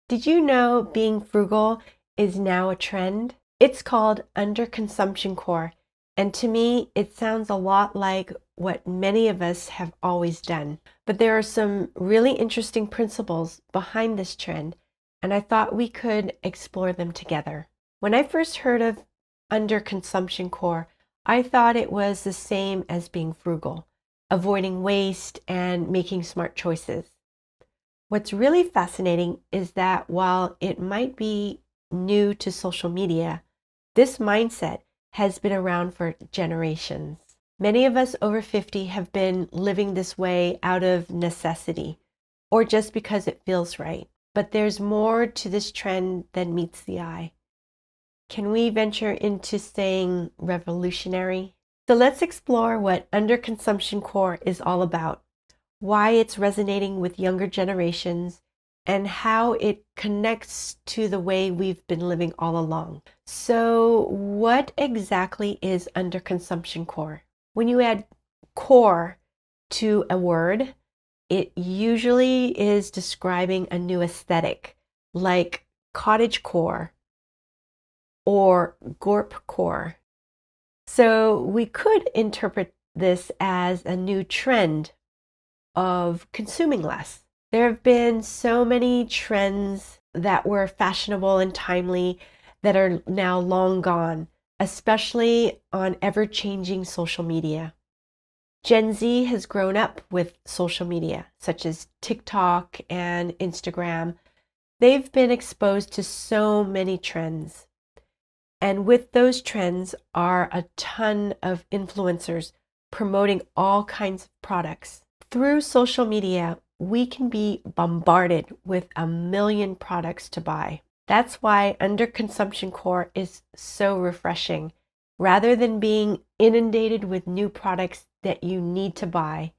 Did you know being frugal is now a trend? It's called Underconsumption Core, and to me, it sounds a lot like what many of us have always done. But there are some really interesting principles behind this trend, and I thought we could explore them together. When I first heard of Underconsumption Core, I thought it was the same as being frugal, avoiding waste and making smart choices. What's really fascinating is that while it might be new to social media, this mindset has been around for generations. Many of us over 50 have been living this way out of necessity or just because it feels right. But there's more to this trend than meets the eye. Can we venture into saying revolutionary? So let's explore what Underconsumption Core is all about, why it's resonating with younger generations, and how it connects to the way we've been living all along. So, what exactly is underconsumption core? When you add core to a word, it usually is describing a new aesthetic, like cottage core or gorp core. So, we could interpret this as a new trend of consuming less. There have been so many trends that were fashionable and timely that are now long gone, especially on ever-changing social media. Gen Z has grown up with social media, such as TikTok and Instagram. They've been exposed to so many trends. And with those trends are a ton of influencers promoting all kinds of products. Through social media, we can be bombarded with a million products to buy. That's why Underconsumption Core is so refreshing. Rather than being inundated with new products that you need to buy,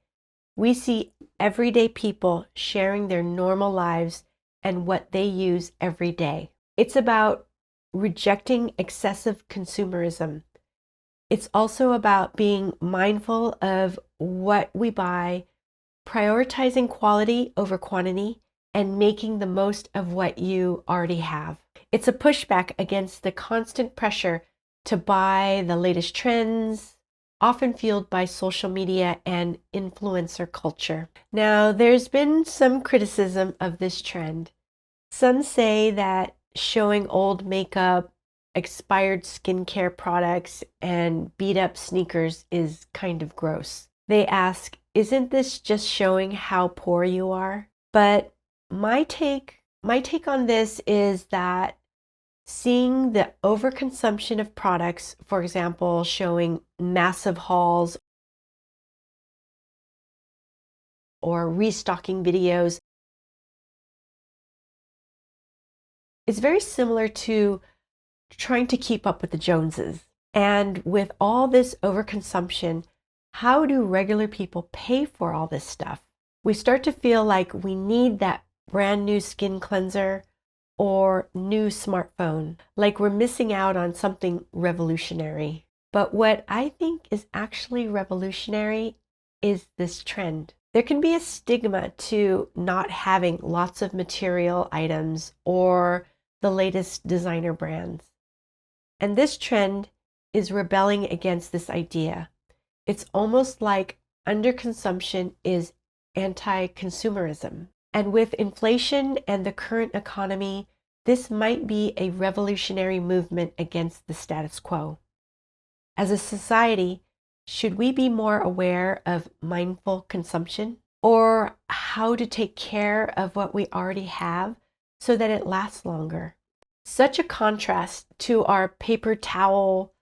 we see everyday people sharing their normal lives and what they use every day. It's about rejecting excessive consumerism. It's also about being mindful of what we buy, prioritizing quality over quantity, and making the most of what you already have. It's a pushback against the constant pressure to buy the latest trends, often fueled by social media and influencer culture. Now, there's been some criticism of this trend. Some say that showing old makeup, expired skincare products, and beat up sneakers is kind of gross. They ask, isn't this just showing how poor you are? But my take on this is that seeing the overconsumption of products, for example, showing massive hauls or restocking videos, is very similar to trying to keep up with the Joneses. And with all this overconsumption, how do regular people pay for all this stuff? We start to feel like we need that brand new skin cleanser or new smartphone, like we're missing out on something revolutionary. But what I think is actually revolutionary is this trend. There can be a stigma to not having lots of material items or the latest designer brands. And this trend is rebelling against this idea. It's almost like underconsumption is anti-consumerism. And with inflation and the current economy, this might be a revolutionary movement against the status quo. As a society, should we be more aware of mindful consumption or how to take care of what we already have so that it lasts longer? Such a contrast to our paper towel,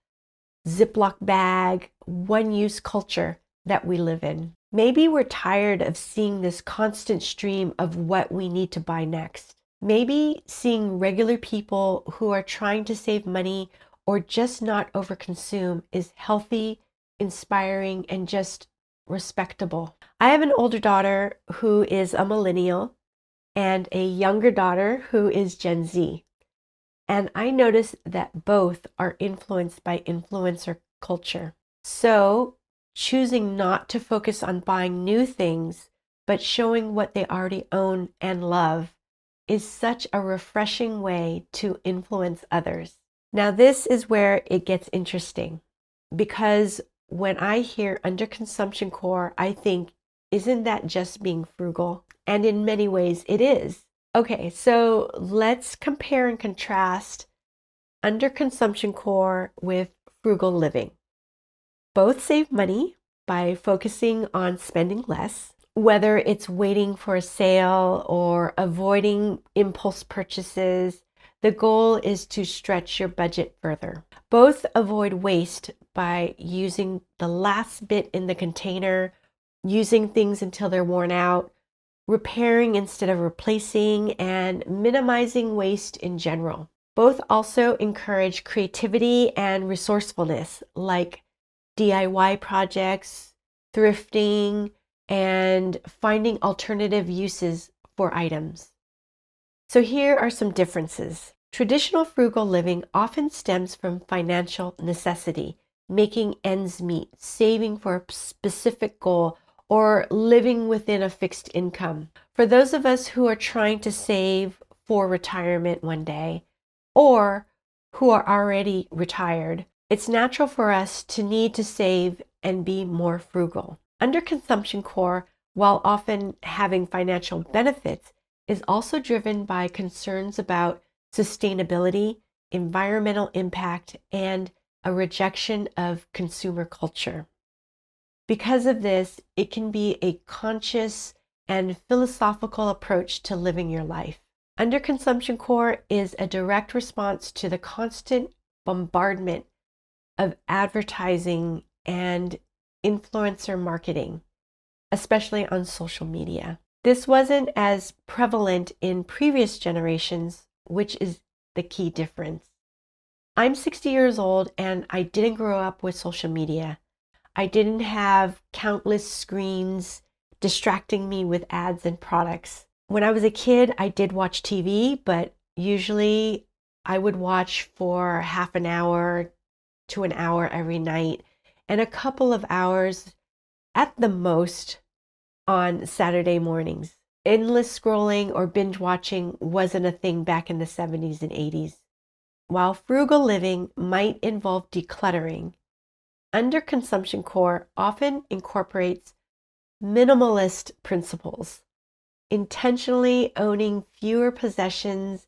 Ziploc bag, one-use culture that we live in. Maybe we're tired of seeing this constant stream of what we need to buy next. Maybe seeing regular people who are trying to save money or just not overconsume is healthy, inspiring, and just respectable. I have an older daughter who is a millennial and a younger daughter who is Gen Z. And I notice that both are influenced by influencer culture. So choosing not to focus on buying new things, but showing what they already own and love is such a refreshing way to influence others. Now, this is where it gets interesting because when I hear Underconsumption Core, I think, isn't that just being frugal? And in many ways, it is. Okay, so let's compare and contrast Underconsumption Core with Frugal Living. Both save money by focusing on spending less, whether it's waiting for a sale or avoiding impulse purchases. The goal is to stretch your budget further. Both avoid waste by using the last bit in the container, using things until they're worn out, repairing instead of replacing, and minimizing waste in general. Both also encourage creativity and resourcefulness, like DIY projects, thrifting, and finding alternative uses for items. So here are some differences. Traditional frugal living often stems from financial necessity, making ends meet, saving for a specific goal, or living within a fixed income. For those of us who are trying to save for retirement one day, or who are already retired, it's natural for us to need to save and be more frugal. Underconsumption Core, while often having financial benefits, is also driven by concerns about sustainability, environmental impact, and a rejection of consumer culture. Because of this, it can be a conscious and philosophical approach to living your life. Underconsumption Core is a direct response to the constant bombardment of advertising and influencer marketing, especially on social media. This wasn't as prevalent in previous generations, which is the key difference. I'm 60 years old and I didn't grow up with social media. I didn't have countless screens distracting me with ads and products. When I was a kid, I did watch TV, but usually I would watch for half an hour to an hour every night and a couple of hours at the most on Saturday mornings. Endless scrolling or binge watching wasn't a thing back in the 70s and 80s. While frugal living might involve decluttering, Underconsumption Core often incorporates minimalist principles, intentionally owning fewer possessions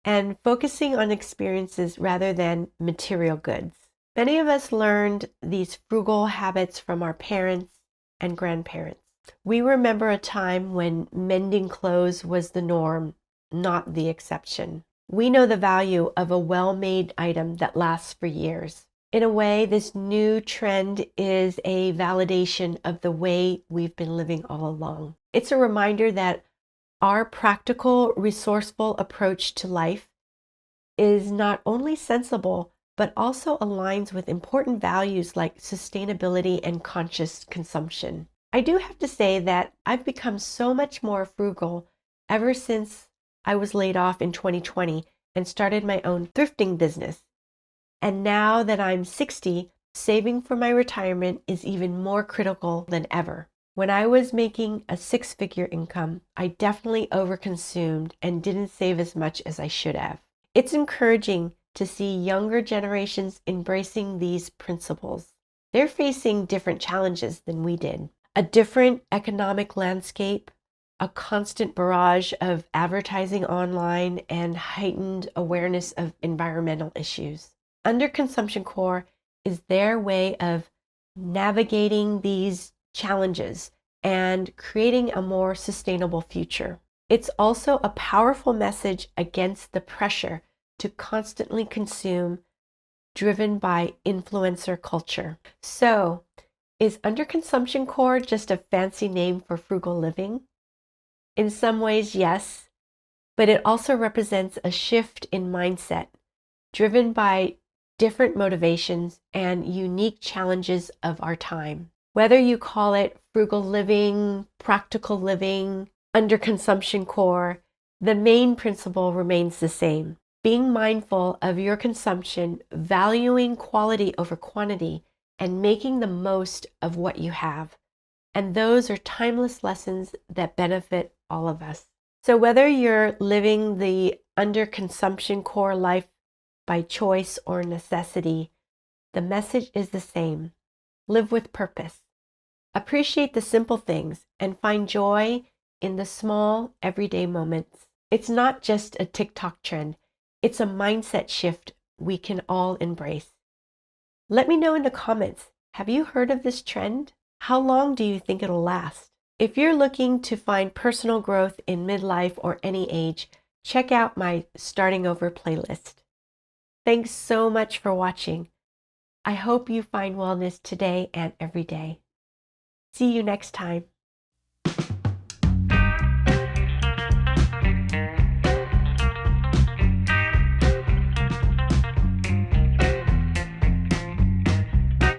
and focusing on experiences rather than material goods. Many of us learned these frugal habits from our parents and grandparents. We remember a time when mending clothes was the norm, not the exception. We know the value of a well-made item that lasts for years. In a way, this new trend is a validation of the way we've been living all along. It's a reminder that our practical, resourceful approach to life is not only sensible, but also aligns with important values like sustainability and conscious consumption. I do have to say that I've become so much more frugal ever since I was laid off in 2020 and started my own thrifting business. And now that I'm 60, saving for my retirement is even more critical than ever. When I was making a six-figure income, I definitely overconsumed and didn't save as much as I should have. It's encouraging to see younger generations embracing these principles. They're facing different challenges than we did. A different economic landscape, a constant barrage of advertising online, and heightened awareness of environmental issues. Underconsumption Core is their way of navigating these challenges and creating a more sustainable future. It's also a powerful message against the pressure to constantly consume, driven by influencer culture. So, is Underconsumption Core just a fancy name for frugal living? In some ways, yes, but it also represents a shift in mindset, driven by different motivations and unique challenges of our time. Whether you call it frugal living, practical living, Underconsumption Core, the main principle remains the same. Being mindful of your consumption, valuing quality over quantity, and making the most of what you have. And those are timeless lessons that benefit all of us. So whether you're living the underconsumption core life by choice or necessity, the message is the same. Live with purpose. Appreciate the simple things and find joy in the small, everyday moments. It's not just a TikTok trend. It's a mindset shift we can all embrace. Let me know in the comments, have you heard of this trend? How long do you think it'll last? If you're looking to find personal growth in midlife or any age, check out my Starting Over playlist. Thanks so much for watching. I hope you find wellness today and every day. See you next time.